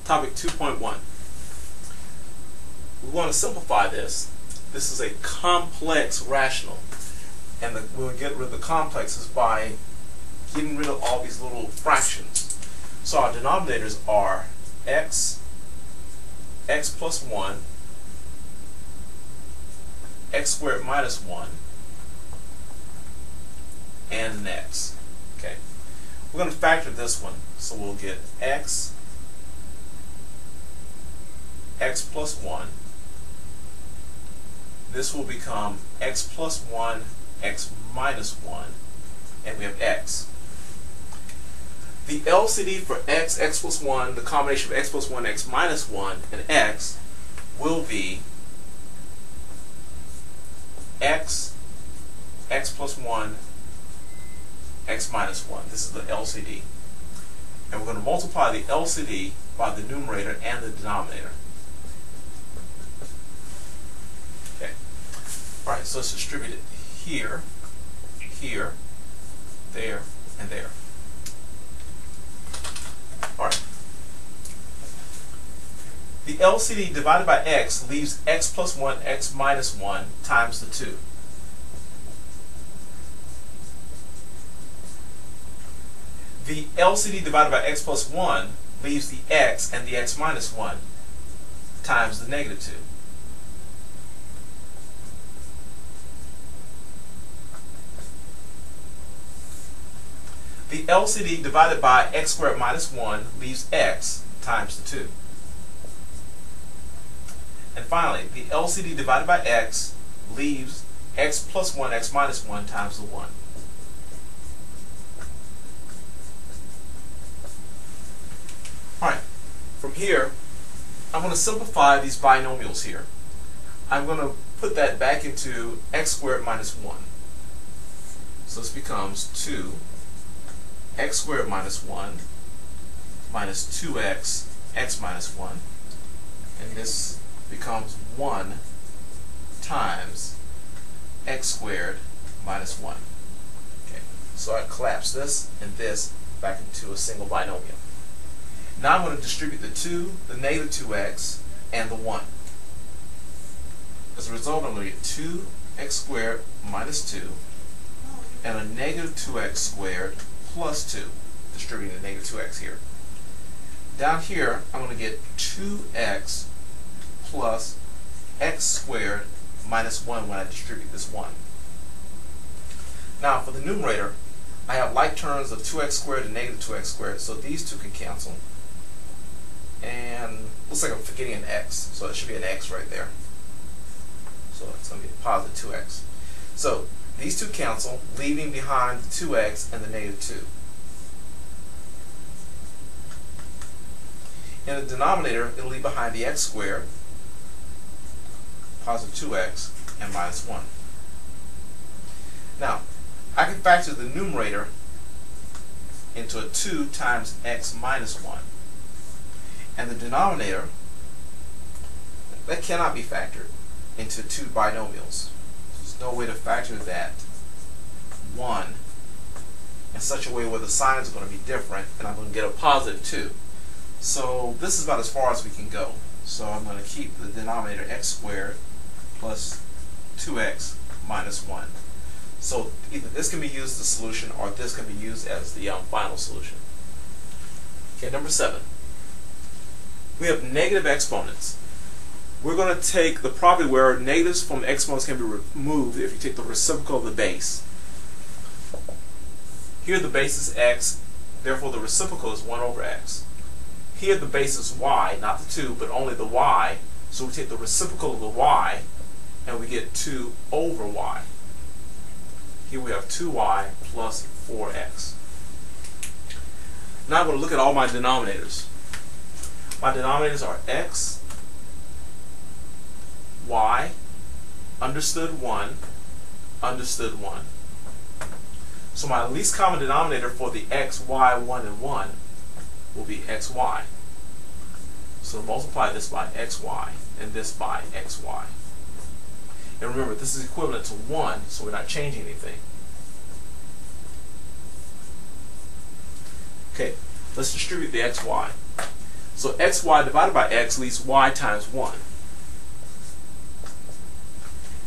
Topic 2.1. We want to simplify this. This is a complex rational. And we'll get rid of the complexes by getting rid of all these little fractions. So our denominators are x plus 1, x squared minus 1, and an x. Okay. We're going to factor this one. So we'll get x plus 1. This will become x plus 1, x minus 1, and we have x. The LCD for x plus 1, the combination of x plus 1, x minus 1, and x will be x plus 1, x minus 1. This is the LCD. And we're going to multiply the LCD by the numerator and the denominator. Okay. Alright, so let's distribute it here, here, there, and there. Alright. The LCD divided by x leaves x plus 1, x minus 1 times the 2. The LCD divided by x plus 1 leaves the x and the x minus 1 times the negative 2. The LCD divided by x squared minus 1 leaves x times the 2. And finally, the LCD divided by x leaves x plus 1, x minus 1 times the 1. Alright, from here, I'm going to simplify these binomials here. I'm going to put that back into x squared minus 1. So this becomes 2 x squared minus 1 minus 2x x minus 1. And this becomes 1 times x squared minus 1. Okay, so I collapse this and this back into a single binomial. Now I'm going to distribute the 2, the negative 2x, and the 1. As a result, I'm going to get 2x squared minus 2 and a negative 2x squared plus 2, distributing the negative 2x here. Down here, I'm going to get 2x plus x squared minus 1 when I distribute this 1. Now, for the numerator, I have like terms of 2x squared and negative 2x squared, so these two can cancel. And looks like I'm forgetting an x, so it should be an x right there. So it's going to be positive 2x. So these two cancel, leaving behind the 2x and the negative 2. In the denominator, it'll leave behind the x squared, positive 2x, and minus 1. Now, I can factor the numerator into a 2 times x minus 1. And the denominator, that cannot be factored into two binomials. There's no way to factor that 1 in such a way where the signs are going to be different, and I'm going to get a positive 2. So this is about as far as we can go. So I'm going to keep the denominator x squared plus 2x minus 1. So either this can be used as a solution or this can be used as the final solution. Okay, number 7. We have negative exponents. We're going to take the property where negatives from exponents can be removed if you take the reciprocal of the base. Here the base is x, therefore the reciprocal is 1 over x. Here the base is y, not the 2, but only the y. So we take the reciprocal of the y, and we get 2 over y. Here we have 2y plus 4x. Now I'm going to look at all my denominators. My denominators are x, y, understood 1, understood 1. So my least common denominator for the x, y, 1, and 1 will be xy. So multiply this by xy and this by xy. And remember, this is equivalent to 1, so we're not changing anything. Okay, let's distribute the xy. So xy divided by x leaves y times 1.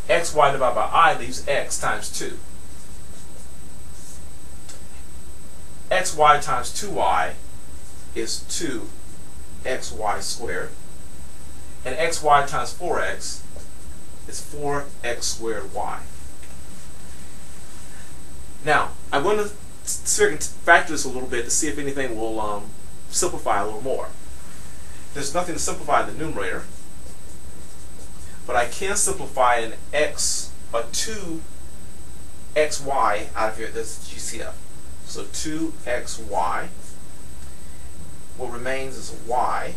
xy divided by I leaves x times 2. xy times 2y is 2xy squared. And xy times 4x is 4x squared y. Now, I'm going to factor this a little bit to see if anything will simplify a little more. There's nothing to simplify in the numerator, but I can simplify an x, a 2xy out of here. This is GCF. So 2xy. What remains is y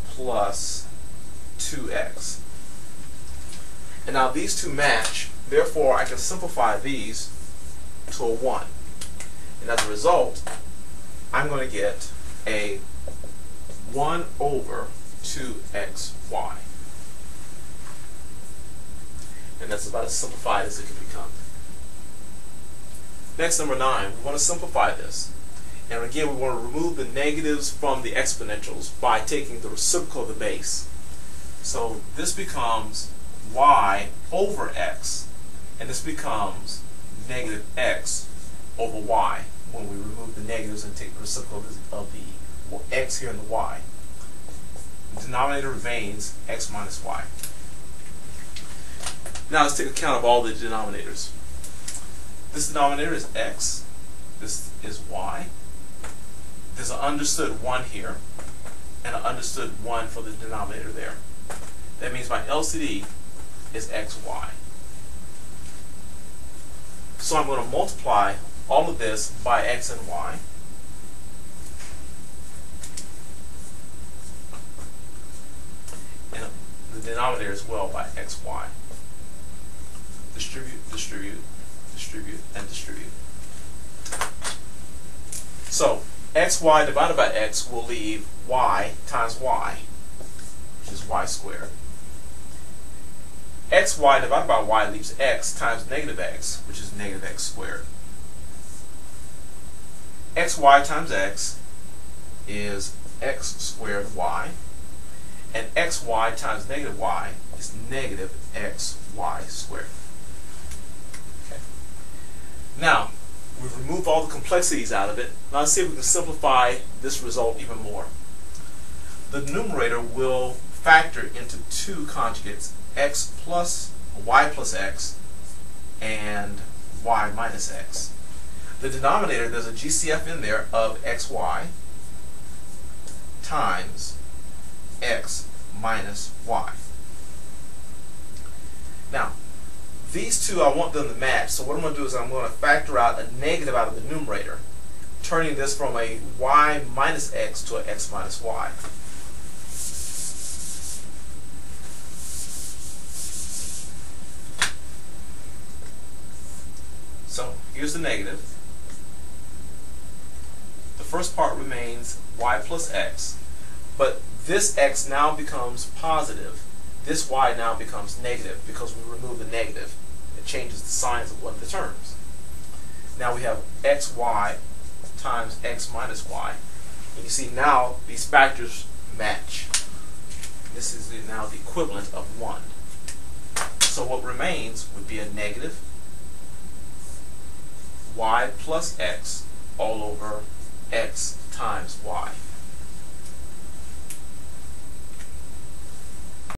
plus 2x. And now these two match, therefore I can simplify these to a 1. And as a result, I'm going to get a 1 over 2xy. And that's about as simplified as it can become. Next, number 9, we want to simplify this. And again, we want to remove the negatives from the exponentials by taking the reciprocal of the base. So this becomes y over x, and this becomes negative x over y when we remove the negatives and take the reciprocal of the x here and the y. The denominator remains x minus y. Now let's take account of all the denominators. This denominator is x, this is y. There's an understood 1 here, and an understood 1 for the denominator there. That means my LCD is xy. So I'm going to multiply all of this by x and y. And the denominator as well by xy. Distribute, distribute, distribute, and distribute. So xy divided by x will leave y times y, which is y squared. xy divided by y leaves x times negative x, which is negative x squared. xy times x is x squared y, and xy times negative y is negative xy squared. Okay. Now, we've removed all the complexities out of it. Now let's see if we can simplify this result even more. The numerator will factor into two conjugates, x plus y plus x and y minus x. The denominator, there's a GCF in there of xy times x minus y. Now, these two I want them to match, so what I'm going to do is I'm going to factor out a negative out of the numerator, turning this from a y minus x to an x minus y. So here's the negative. The first part remains y plus x, but this x now becomes positive. This y now becomes negative because we remove the negative. It changes the signs of one of the terms. Now we have xy times x minus y. And you see now these factors match. This is now the equivalent of 1. So what remains would be a negative y plus x all over x times y.